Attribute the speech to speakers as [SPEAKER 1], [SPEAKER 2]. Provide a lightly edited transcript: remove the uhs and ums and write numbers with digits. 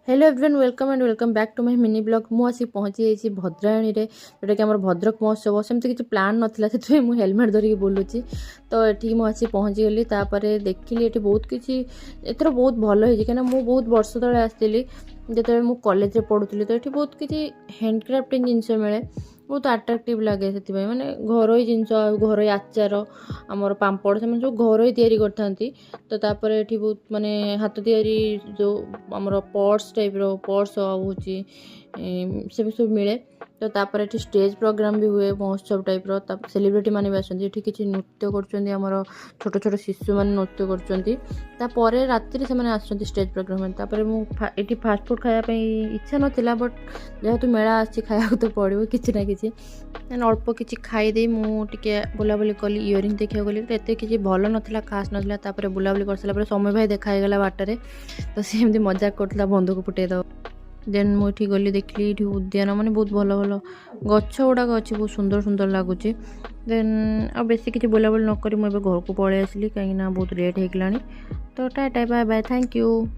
[SPEAKER 1] Hello everyone welcome and welcome back to my mini blog मु आसी पहुँची जाइए भद्राणी रे जोटा कि आम भद्रक महोत्सव सेमती किसी प्लान नाला से मुझे हेलमेट धरिकी बुलूची तो ये मुझे पहुँची गली देखिली ये बहुत किसी एथर बहुत भल हो कहीं मुझे बहुत वर्ष तले आसती जो मुझे कॉलेज पढ़ुली तो ये बहुत किसी हैंडक्राफ्टिंग जिनस मिले बहुत आट्राक्टिव लगे से मैंने घर जिनस घर आचार आमर पापड़ से जो घर या तो तापर ये बहुत माने हाथ तैयारी जो आमर पर्स टाइप पर्स हूँ से सब मिले तो तापर ये स्टेज प्रोग्राम भी हुए महोत्सव टाइप सेलिब्रिटी मैंने भी आसती किसी नृत्य कर छोट छोट शिशु मैंने नृत्य कर राति से आसुँच स्टेज प्रोग्राम मुझे फास्ट फुड खायापी इच्छा नाला बट जेहेतु मेला आसी खाया तो पड़ो कि ना कि अल्प किसी खाईदे मुझे बुलाबुली कली इयरिंग देखा गली तो एत किसी भल नाला खास नाला बुलाबुली कर सारा समय भाई देखाईगला बाटर तो सी एमती मजाक करता बंधुक फुटेद देन मुझे गली देखली ये उद्यान माने बहुत भल भल गछ गुड़ाक अच्छी बहुत सुंदर सुंदर लगुच देन आ बेसी किसी बुलाबुली नक मुझे घर को पलि आसली कहीं बहुत लेट होगला तो tata bye bye thank you.